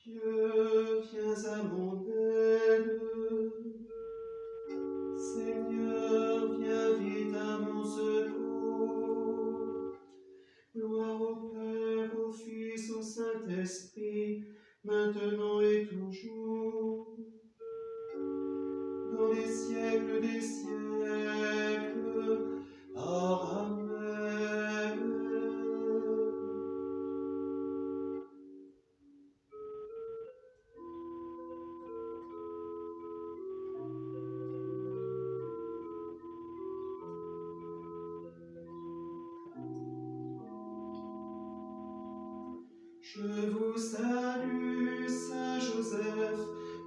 Dieu, viens à mon aide. Seigneur, viens vite à mon secours. Gloire au Père, au Fils, au Saint-Esprit, maintenant et toujours, dans les siècles des siècles. Amen. Je vous salue, Saint Joseph,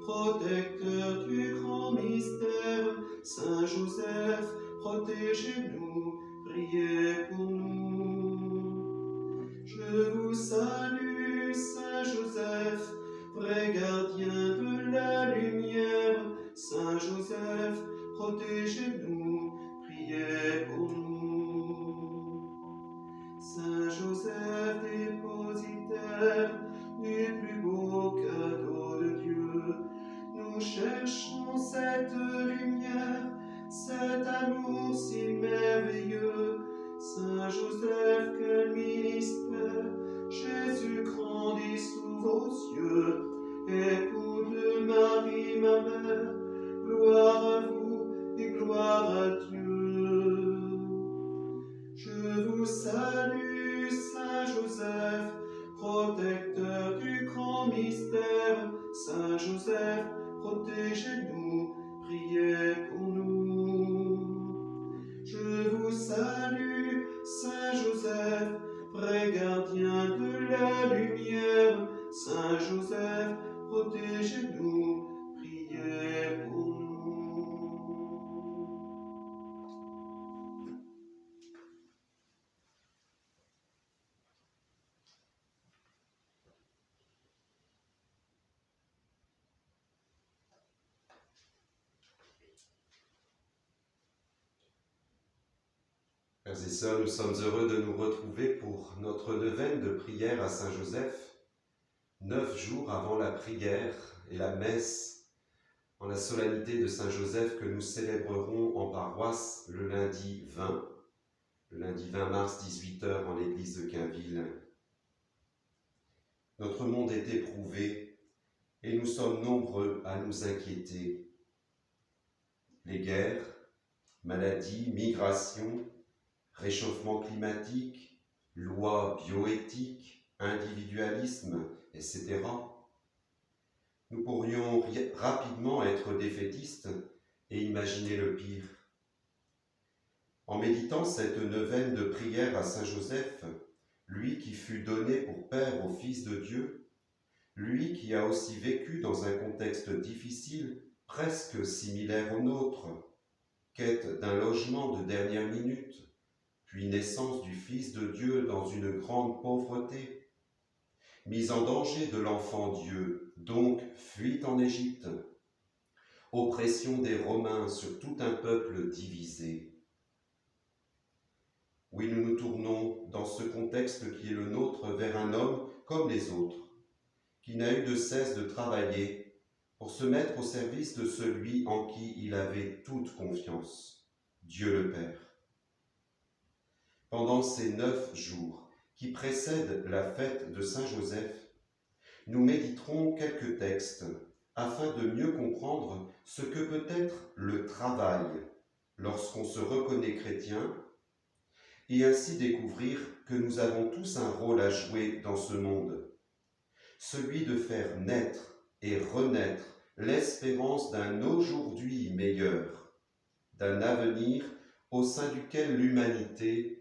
protecteur du grand mystère. Saint Joseph, protégez-nous, priez pour nous. Je vous salue, Saint Joseph, vrai gardien de la lumière. Saint Joseph, protégez-nous, priez pour nous. Saint Joseph, dépositaire du plus beau cadeau de Dieu, nous cherchons cette lumière, cet amour si merveilleux. Saint Joseph, quel ministère, Jésus grandit sous vos yeux. Époux de Marie, ma mère, gloire à vous et gloire à Dieu. Je vous salue, Saint Joseph, protecteur du grand mystère. Saint Joseph, protégez-nous, priez pour nous. Je vous salue, Saint Joseph, vrai gardien de la lumière. Saint Joseph, protégez-nous, priez pour nous. Frères et sœurs, nous sommes heureux de nous retrouver pour notre neuvaine de prière à Saint-Joseph, 9 jours avant la prière et la messe en la solennité de Saint-Joseph que nous célébrerons en paroisse le lundi 20 mars, 18h en l'église de Quinville. Notre monde est éprouvé et nous sommes nombreux à nous inquiéter. Les guerres, maladies, migrations, réchauffement climatique, lois bioéthiques, individualisme, etc. Nous pourrions rapidement être défaitistes et imaginer le pire. En méditant cette neuvaine de prière à Saint Joseph, lui qui fut donné pour Père au Fils de Dieu, lui qui a aussi vécu dans un contexte difficile, presque similaire au nôtre, quête d'un logement de dernière minute, puis naissance du Fils de Dieu dans une grande pauvreté, mise en danger de l'enfant Dieu, donc fuite en Égypte, oppression des Romains sur tout un peuple divisé. Oui, nous nous tournons dans ce contexte qui est le nôtre vers un homme comme les autres, qui n'a eu de cesse de travailler pour se mettre au service de celui en qui il avait toute confiance, Dieu le Père. Pendant ces 9 jours qui précèdent la fête de Saint-Joseph, nous méditerons quelques textes afin de mieux comprendre ce que peut être le travail lorsqu'on se reconnaît chrétien et ainsi découvrir que nous avons tous un rôle à jouer dans ce monde, celui de faire naître et renaître l'espérance d'un aujourd'hui meilleur, d'un avenir au sein duquel l'humanité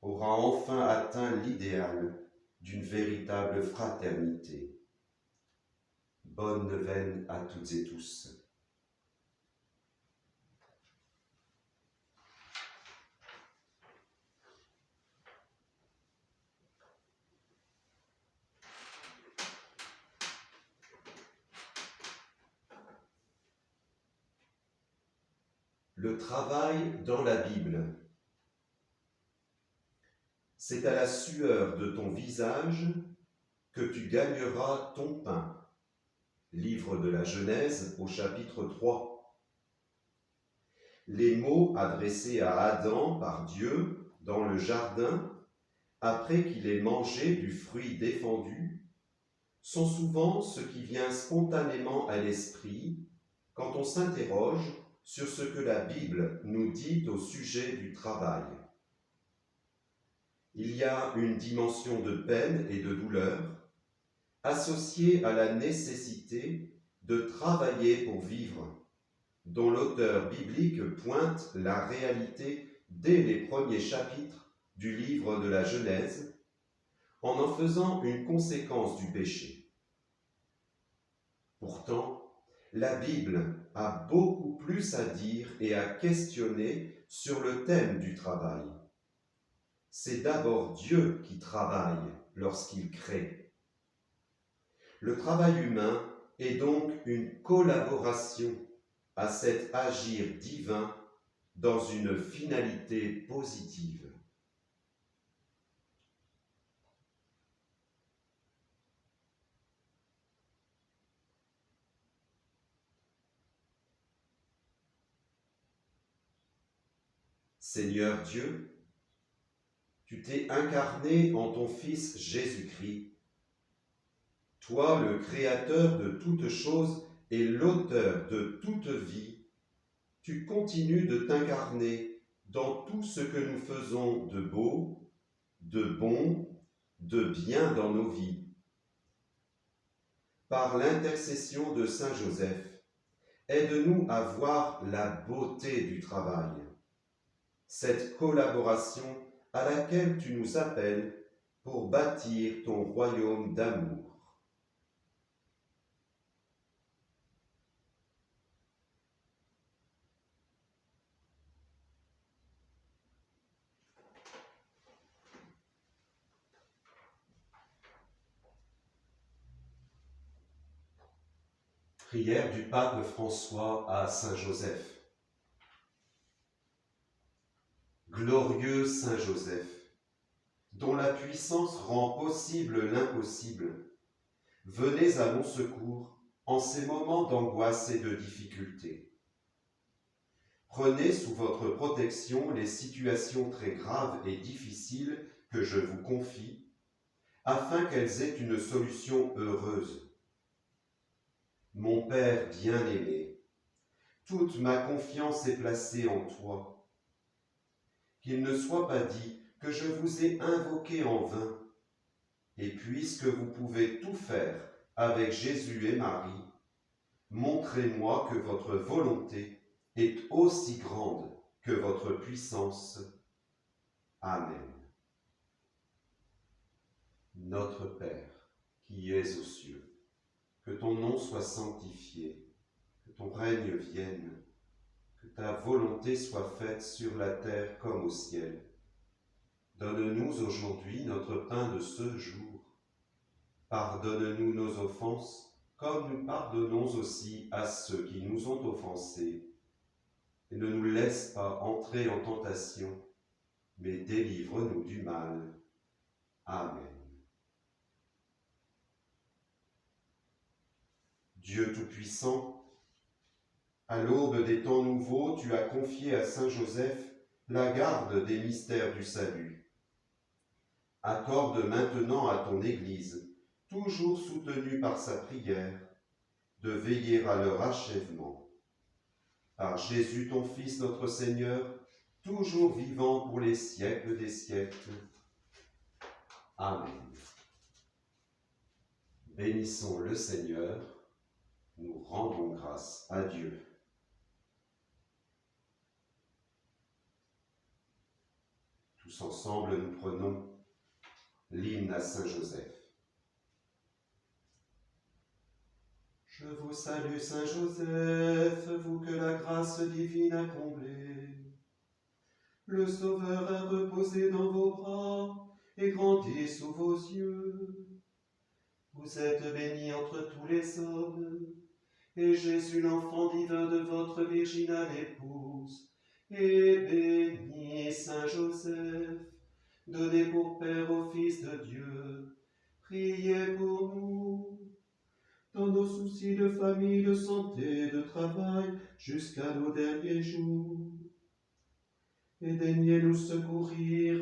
aura enfin atteint l'idéal d'une véritable fraternité. Bonne neuvaine à toutes et tous. Le travail dans la Bible. C'est à la sueur de ton visage que tu gagneras ton pain. livre de la Genèse au chapitre 3. Les mots adressés à Adam par Dieu dans le jardin, après qu'il ait mangé du fruit défendu, sont souvent ce qui vient spontanément à l'esprit quand on s'interroge sur ce que la Bible nous dit au sujet du travail. Il y a une dimension de peine et de douleur associée à la nécessité de travailler pour vivre, dont l'auteur biblique pointe la réalité dès les premiers chapitres du livre de la Genèse, en faisant une conséquence du péché. Pourtant, la Bible a beaucoup plus à dire et à questionner sur le thème du travail. C'est d'abord Dieu qui travaille lorsqu'il crée. Le travail humain est donc une collaboration à cet agir divin dans une finalité positive. Seigneur Dieu, tu t'es incarné en ton Fils Jésus-Christ. Toi, le Créateur de toutes choses et l'auteur de toute vie, tu continues de t'incarner dans tout ce que nous faisons de beau, de bon, de bien dans nos vies. Par l'intercession de Saint Joseph, aide-nous à voir la beauté du travail, cette collaboration à laquelle tu nous appelles pour bâtir ton royaume d'amour. Prière du pape François à Saint Joseph. Glorieux Saint Joseph, dont la puissance rend possible l'impossible, venez à mon secours en ces moments d'angoisse et de difficulté. Prenez sous votre protection les situations très graves et difficiles que je vous confie, afin qu'elles aient une solution heureuse. Mon Père bien-aimé, toute ma confiance est placée en toi. Qu'il ne soit pas dit que je vous ai invoqué en vain, et puisque vous pouvez tout faire avec Jésus et Marie, montrez-moi que votre volonté est aussi grande que votre puissance. Amen. Notre Père, qui es aux cieux, que ton nom soit sanctifié, que ton règne vienne, que ta volonté soit faite sur la terre comme au ciel. Donne-nous aujourd'hui notre pain de ce jour. Pardonne-nous nos offenses, comme nous pardonnons aussi à ceux qui nous ont offensés. Et ne nous laisse pas entrer en tentation, mais délivre-nous du mal. Amen. Dieu Tout-Puissant, à l'aube des temps nouveaux, tu as confié à Saint Joseph la garde des mystères du salut. Accorde maintenant à ton Église, toujours soutenue par sa prière, de veiller à leur achèvement. Par Jésus ton Fils notre Seigneur, toujours vivant pour les siècles des siècles. Amen. Bénissons le Seigneur, nous rendons grâce à Dieu. Tous ensemble, nous prenons l'hymne à Saint Joseph. Je vous salue, Saint Joseph, vous que la grâce divine a comblé. Le Sauveur a reposé dans vos bras et grandi sous vos yeux. Vous êtes bénie entre tous les hommes, et Jésus, l'enfant divin de votre virginale épouse, est béni, Saint Joseph, donné pour Père au Fils de Dieu. Priez pour nous. dans nos soucis de famille, de santé, de travail, jusqu'à nos derniers jours. Et daignez nous secourir